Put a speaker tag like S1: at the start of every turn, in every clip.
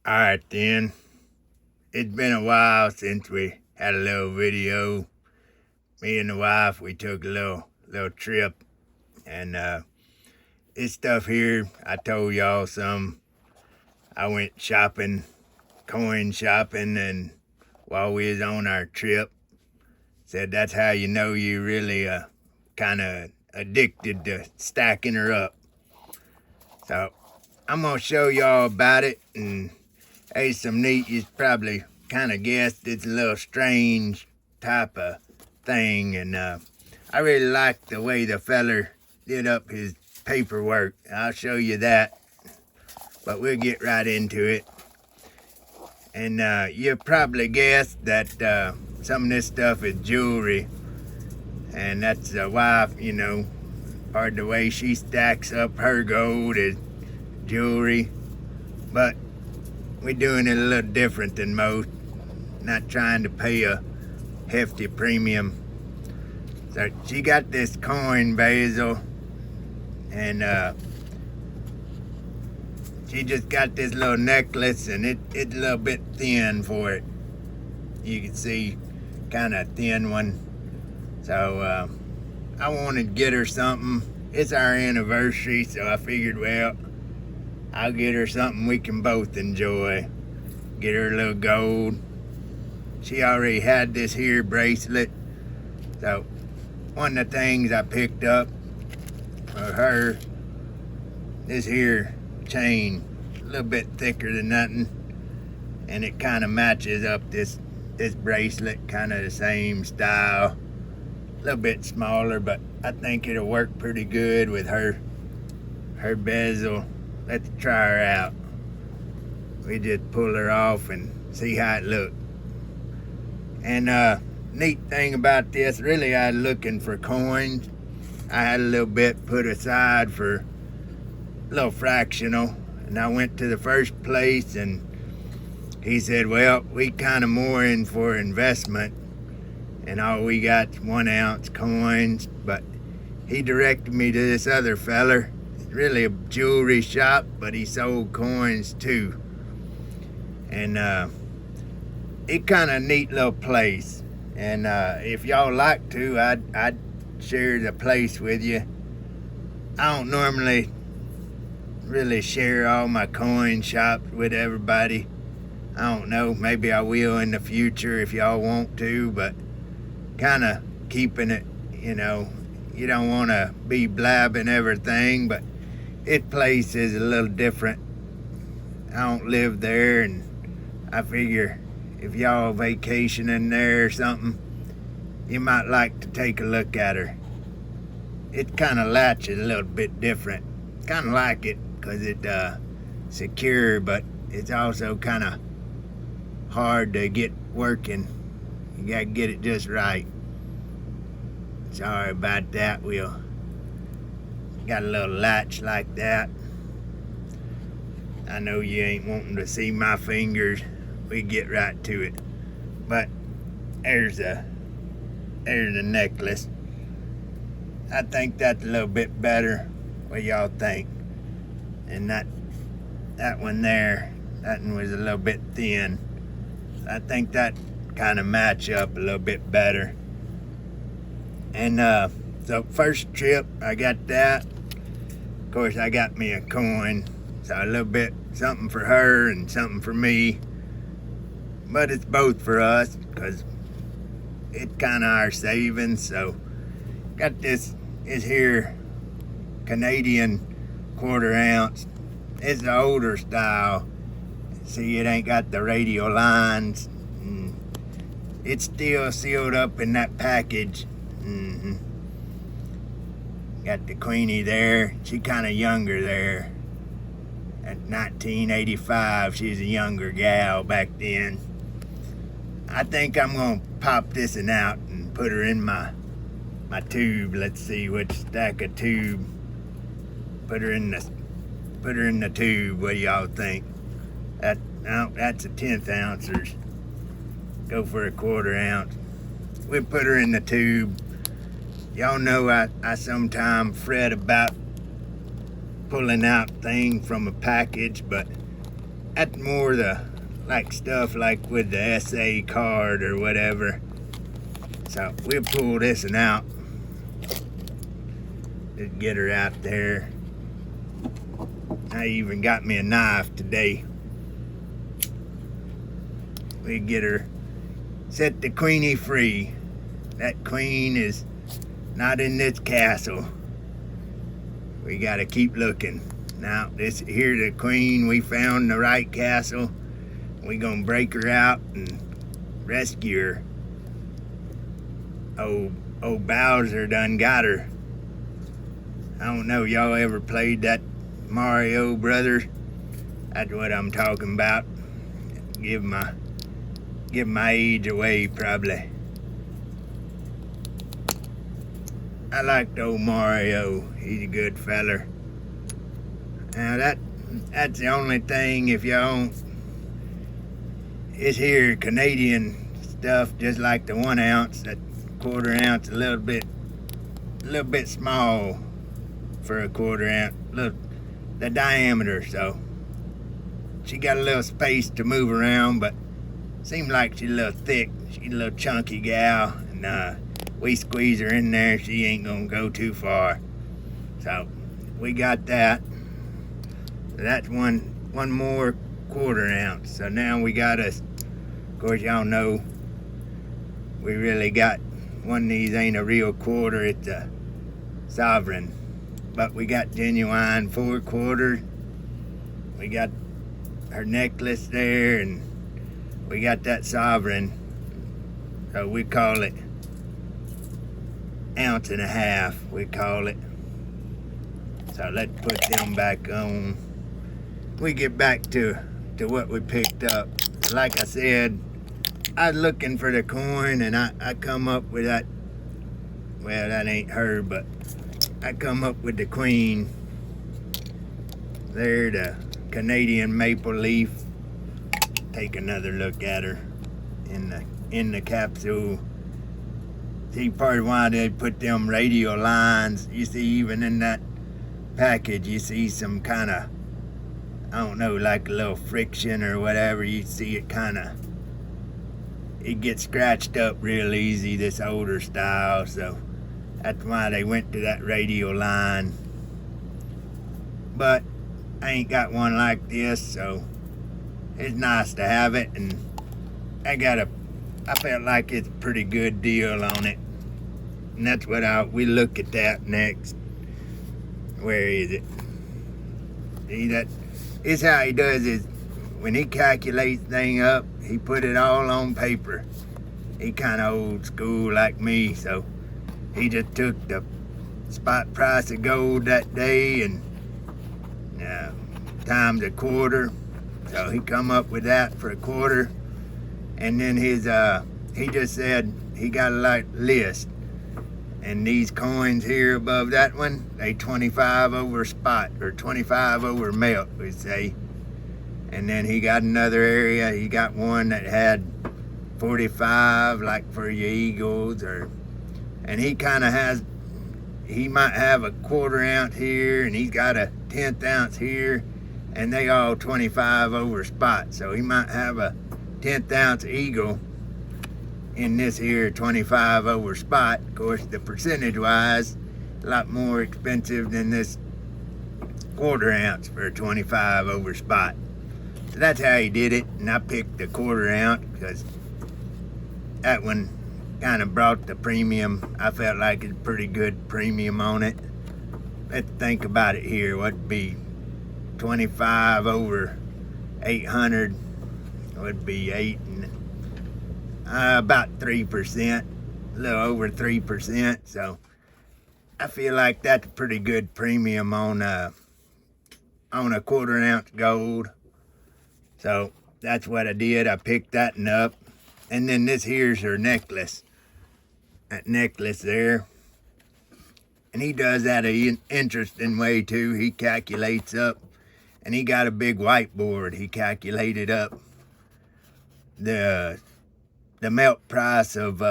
S1: Alright then, it's been a while since we had a little video. Me and the wife, we took a little trip, and this stuff here, I told y'all some. I went shopping, coin shopping, and while we was on our trip, said that's how you know you really kind of addicted to stacking her up. So I'm gonna show y'all about it, and hey, some neat, you probably kind of guessed it's a little strange type of thing, and I really like the way the feller did up his paperwork. I'll show you that, but we'll get right into it. And you probably guessed that some of this stuff is jewelry, and that's the wife, part of the way she stacks up her gold is jewelry, but we're doing it a little different than most, not trying to pay a hefty premium. So she got this coin bezel, and she just got this little necklace, and it's a little bit thin for it. You can see, kind of thin one. So I wanted to get her something. It's our anniversary, so I figured, well, I'll get her something we can both enjoy. Get her a little gold. She already had this here bracelet. So one of the things I picked up for her, this here chain, a little bit thicker than nothing. And it kind of matches up this bracelet, kind of the same style. A little bit smaller, but I think it'll work pretty good with her bezel. Let's try her out. We just pull her off and see how it looks. And neat thing about this, really I was looking for coins. I had a little bit put aside for a little fractional, and I went to the first place, and he said, well, we kind of more in for investment, and all we got 1 ounce coins. But he directed me to this other feller, really a jewelry shop, but he sold coins too. And it kind of neat little place. And if y'all like to, I'd share the place with you. I don't normally really share all my coin shops with everybody. I don't know, maybe I will in the future if y'all want to, but kind of keeping it, you don't want to be blabbing everything, but this place is a little different. I don't live there, and I figure if y'all vacationing there or something, you might like to take a look at her. It kind of latches a little bit different. Kind of like it because it's secure, but it's also kind of hard to get working. You got to get it just right. Sorry about that. We'll got a little latch like that. I know you ain't wanting to see my fingers. We get right to it. But there's the necklace. I think that's a little bit better. What y'all think? And that one there, that one was a little bit thin. I think that kind of match up a little bit better. And so first trip, I got that. Of course, I got me a coin, so a little bit something for her and something for me. But it's both for us because it's kind of our savings. So got this is here Canadian 1/4 ounce. It's the older style. See, it ain't got the radial lines. It's still sealed up in that package. Got the Queenie there. She kind of younger there. At 1985, she's a younger gal back then. I think I'm gonna pop this one out and put her in my tube. Let's see which stack of tube. Put her in the tube. What do y'all think? That's a 1/10 ouncer. Go for a 1/4 ounce. We'll put her in the tube. Y'all know I sometimes fret about pulling out things from a package, but That's more the like stuff like with the SA card or whatever. So we'll pull this one out. Just get her out there. I even got me a knife today. We get her, set the queenie free. That queen is not in this castle. We gotta keep looking. Now this here the queen, we found the right castle. We gonna break her out and rescue her. Old Bowser done got her. I don't know, y'all ever played that Mario Brothers? That's what I'm talking about. Give my age away probably. I liked old Mario. He's a good feller. Now that's the only thing, if y'all don't, it's here Canadian stuff, just like the 1 ounce. That quarter ounce a little bit small for a quarter ounce. Look, the diameter, so she got a little space to move around, but seemed like she's a little thick. She's a little chunky gal, and we squeeze her in there, she ain't gonna go too far. So we got that. So that's one more quarter ounce. So now we got us, of course y'all know we really got one of these ain't a real quarter, it's a sovereign. But we got genuine 4 quarters. We got her necklace there, and we got that sovereign. So we call it 1.5 ounces, we call it. So let's put them back on. We get back to what we picked up. Like I said, I was looking for the coin, and I come up with that. Well, that ain't her, but I come up with the queen. There, the Canadian maple leaf. Take another look at her in the capsule. See, part of why they put them radial lines. You see, even in that package, you see some kind of, I don't know, like a little friction or whatever. You see it kind of, it gets scratched up real easy, this older style. So that's why they went to that radial line. But I ain't got one like this, so it's nice to have it. And I felt like it's a pretty good deal on it. And that's what we look at that next. Where is it? See, that is how he does it. When he calculates thing up, he put it all on paper. He kind of old school like me, so he just took the spot price of gold that day and times a quarter. So he come up with that for a quarter. And then he just said he got a list. And these coins here above that one, they 25 over spot, or 25 over melt, we say. And then he got another area, he got one that had 45, like for your Eagles, and he kind of has, he might have a quarter ounce here, and he's got a 1/10 ounce here, and they all 25 over spot. So he might have a 1/10 ounce Eagle in this here 25 over spot. Of course, the percentage wise, a lot more expensive than this quarter ounce for a 25 over spot. So that's how he did it. And I picked the quarter ounce because that one kind of brought the premium. I felt like it's pretty good premium on it. Let's think about it here. What'd be 25 over 800 would be about 3%, a little over 3%. So I feel like that's a pretty good premium on a quarter ounce gold. So that's what I did. I picked that one up. And then this here's her necklace. That necklace there. And he does that an interesting way too. He calculates up, and he got a big whiteboard. He calculated up the melt price of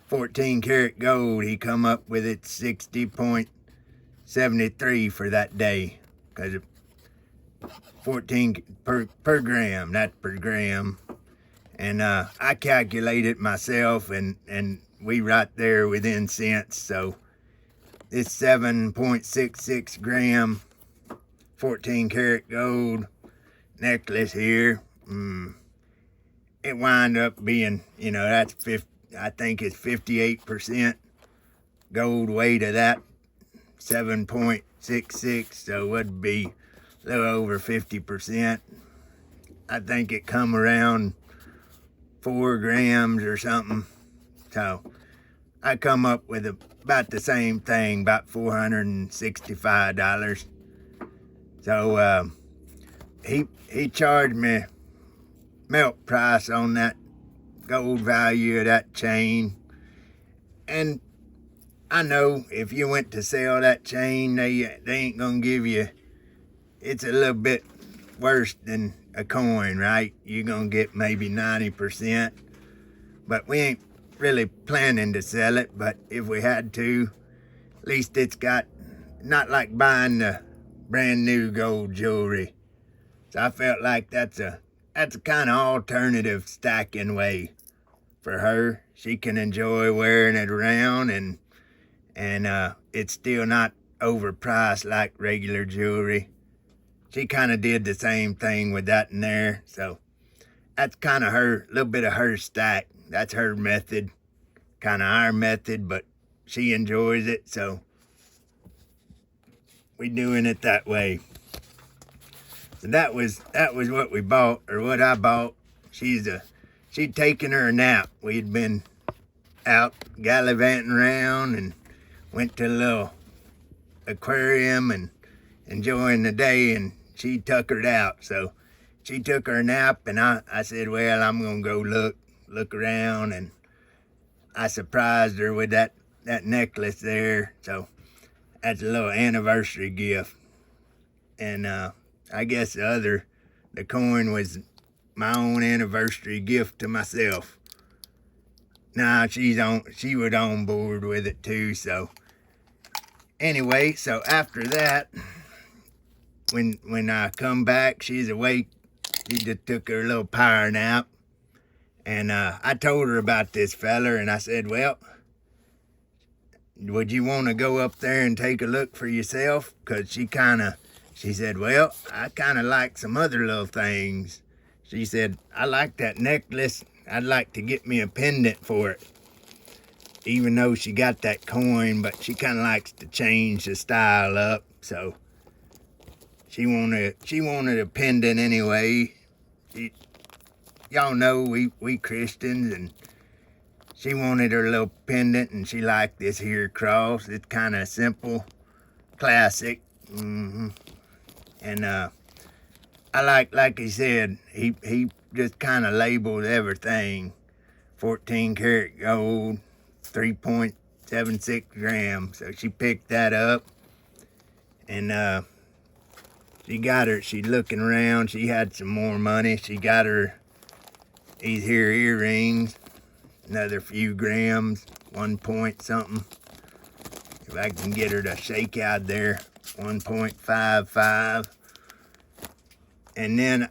S1: 14 karat gold. He come up with it 60.73 for that day, because 14 per gram, not per gram. And I calculate it myself, and we right there within cents. So this 7.66 gram 14 karat gold necklace here, it wind up being, that's 50, I think it's 58% gold weight of that 7.66, so it would be a little over 50%. I think it come around 4 grams or something. So I come up with about the same thing, about $465. So he charged me melt price on that gold value of that chain. And I know if you went to sell that chain, they ain't gonna give you, it's a little bit worse than a coin, right? You're gonna get maybe 90%, but we ain't really planning to sell it. But if we had to, at least it's got, not like buying the brand new gold jewelry. So I felt like that's a kind of alternative stacking way for her. She can enjoy wearing it around, and it's still not overpriced like regular jewelry. She kind of did the same thing with that in there. So that's kind of her, little bit of her stack. That's her method, kind of our method, but she enjoys it. So we doing it that way. So that was what we bought, or what I bought. She'd taken her a nap. We'd been out gallivanting around and went to a little aquarium and enjoying the day, and she tuckered out. So she took her nap, and I said, well, I'm gonna go look around, and I surprised her with that necklace there. So that's a little anniversary gift. And I guess the coin was my own anniversary gift to myself. Nah, she was on board with it too. So anyway, so after that, when I come back, she's awake. She just took her little power nap. And I told her about this feller, and I said, well, would you want to go up there and take a look for yourself? Because she said, well, I kind of like some other little things. She said, I like that necklace. I'd like to get me a pendant for it. Even though she got that coin, but she kind of likes to change the style up. So she wanted a pendant anyway. Y'all know we Christians, and she wanted her little pendant, and she liked this here cross. It's kind of simple, classic. And I like he said, he just kind of labeled everything. 14 karat gold, 3.76 grams. So she picked that up, and she's looking around. She had some more money. She got her these here earrings, another few grams, 1 point something. If I can get her to shake out there, 1.55. And then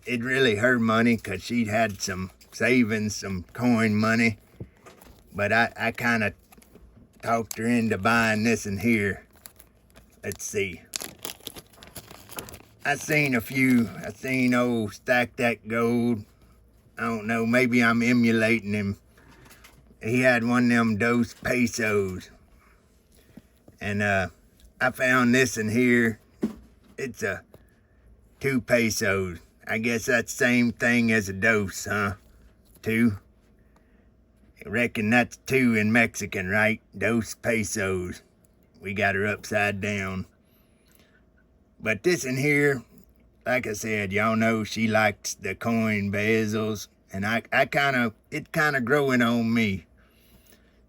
S1: it really her money, because she'd had some savings, some coin money. But I kind of talked her into buying this in here. Let's see. I seen old Stack That Gold. I don't know, maybe I'm emulating him. He had one of them Dos Pesos. And I found this in here. It's a 2 pesos. I guess that's the same thing as a dos, huh? 2. I reckon that's 2 in Mexican, right? Dos pesos. We got her upside down. But this in here, like I said, y'all know she likes the coin bezels. And it's kind of growing on me.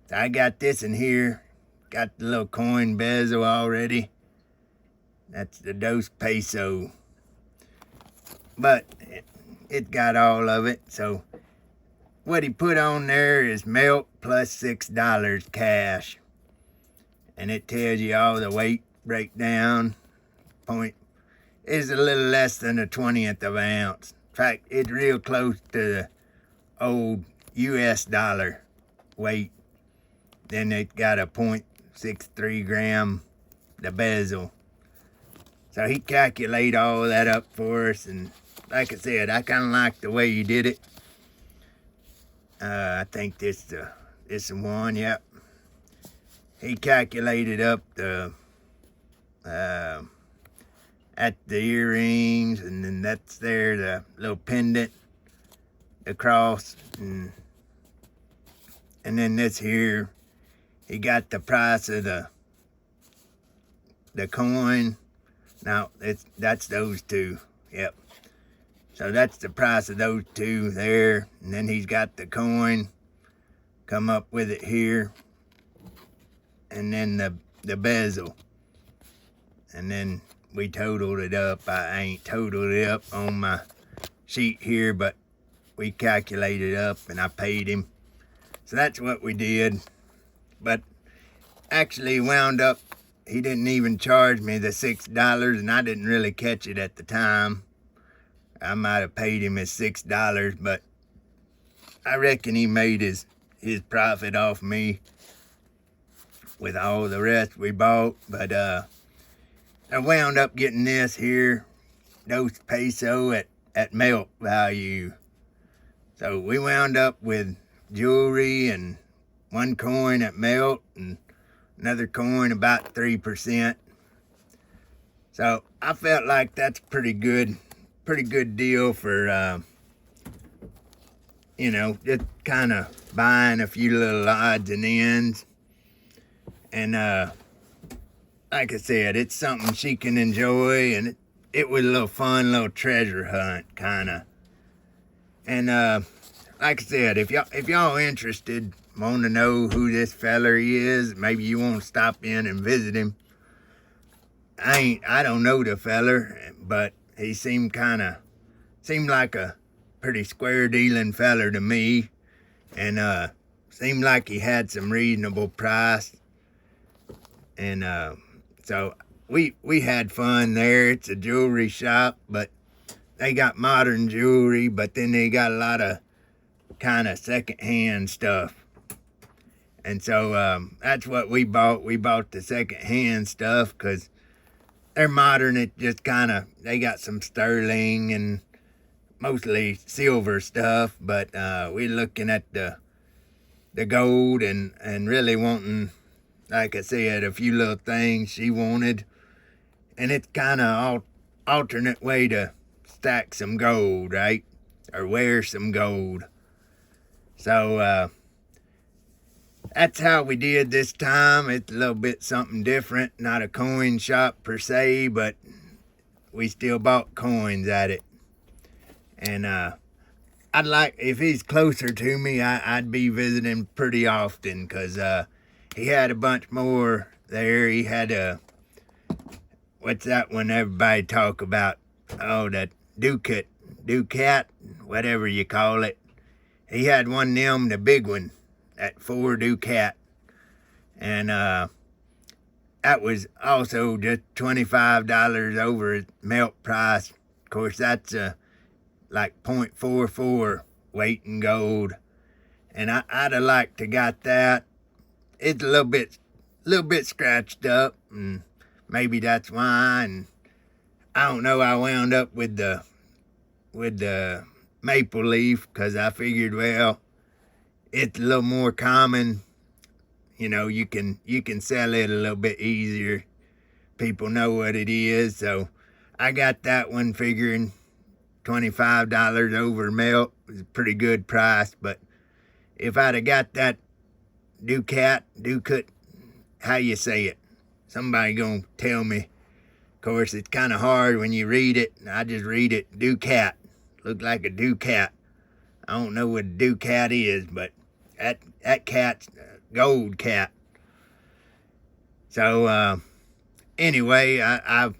S1: So I got this in here. Got the little coin bezel already. That's the Dos Peso. But it got all of it. So what he put on there is melt plus $6 cash. And it tells you all the weight breakdown. is a little less than a 20th of an ounce. In fact, it's real close to the old US dollar weight. Then it got a 0.63 gram, the bezel. So he calculated all that up for us, and like I said, I kind of like the way he did it. I think this the one, yep. He calculated up the at the earrings, and then that's there, the little pendant, the cross, and then this here, he got the price of the coin. Now that's those two, yep. So that's the price of those two there, and then he's got the coin, come up with it here, and then the bezel, and then we totaled it up. I ain't totaled it up on my sheet here, but we calculated up and I paid him. So that's what we did. But actually wound up, he didn't even charge me the $6, and I didn't really catch it at the time. I might have paid him his $6, but I reckon he made his profit off me with all the rest we bought. But I wound up getting this here, Dos Peso at melt value. So we wound up with jewelry and one coin at melt and another coin about 3%. So I felt like that's pretty good deal for, you know, just kind of buying a few little odds and ends. And like I said, it's something she can enjoy, and it was a little fun, little treasure hunt kind of. And like I said, if y'all interested, want to know who this feller is, maybe you want to stop in and visit him. I don't know the feller, but he seemed like a pretty square dealing feller to me, and seemed like he had some reasonable price. And so we had fun there. It's a jewelry shop, but they got modern jewelry, but then they got a lot of kind of secondhand stuff. And so that's what we bought. We bought the secondhand stuff because they're modern. It just they got some sterling and mostly silver stuff, but we're looking at the gold and really wanting, like I said, a few little things she wanted. And it's kind of alternate way to stack some gold, right? Or wear some gold. So that's how we did this time. It's a little bit something different. Not a coin shop per se, but we still bought coins at it. And I'd like, if he's closer to me, I'd be visiting pretty often, because he had a bunch more there. He had what's that one everybody talk about? Oh, that Ducat, whatever you call it. He had one of them, the big one, at 4 Ducat. And that was also just $25 over its melt price. Of course, that's like 0.44 weight in gold. And I'd have liked to got that. It's a little bit scratched up, and maybe that's why. And I don't know, I wound up with the maple leaf, because I figured, well, it's a little more common. You know, you can sell it a little bit easier. People know what it is. So I got that one, figuring $25 over melt was a pretty good price. But if I'd have got that Ducat, how you say it? Somebody gonna tell me. Of course, it's kind of hard when you read it. I just read it, Ducat. Looked like a Ducat. I don't know what a Ducat is, but that cat's a gold cat. So anyway, I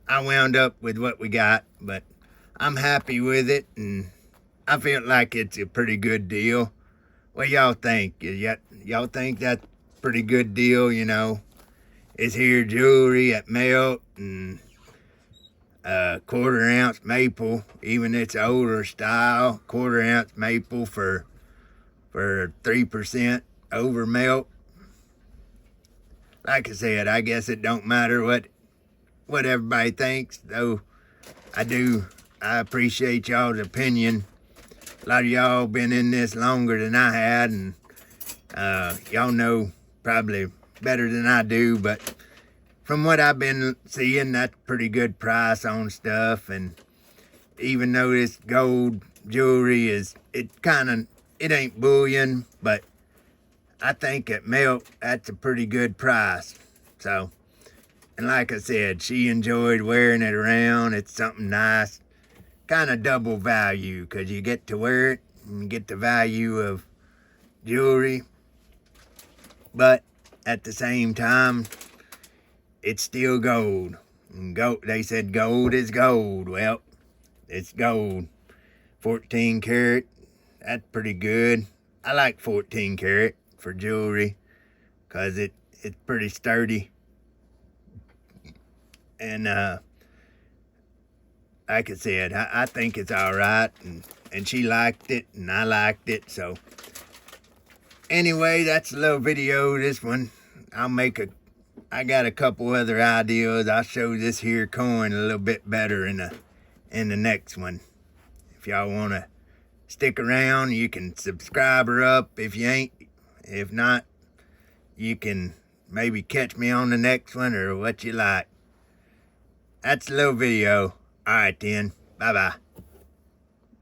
S1: wound up with what we got, but I'm happy with it, and I feel like it's a pretty good deal. What y'all think? Y'all think that's a pretty good deal, you know? It's here jewelry at melt, and quarter-ounce maple, even its older style, quarter-ounce maple for 3% over melt. Like I said, I guess it don't matter what everybody thinks, though I appreciate y'all's opinion. A lot of y'all been in this longer than I had, and y'all know probably better than I do, but from what I've been seeing, that's pretty good price on stuff. And even though this gold jewelry it ain't bullion, but I think at melt, that's a pretty good price. So, and like I said, she enjoyed wearing it around. It's something nice, kind of double value, because you get to wear it and you get the value of jewelry, but at the same time, it's still gold. And they said gold is gold. Well, it's gold. 14 karat, that's pretty good. I like 14 karat for jewelry because it's pretty sturdy. And like I said, I think it's all right. And she liked it and I liked it. So anyway, that's a little video. This one, I got a couple other ideas. I'll show this here coin a little bit better in the next one. If y'all want to stick around, you can subscribe her up if you ain't. If not, you can maybe catch me on the next one or what you like. That's a little video. All right then. Bye-bye.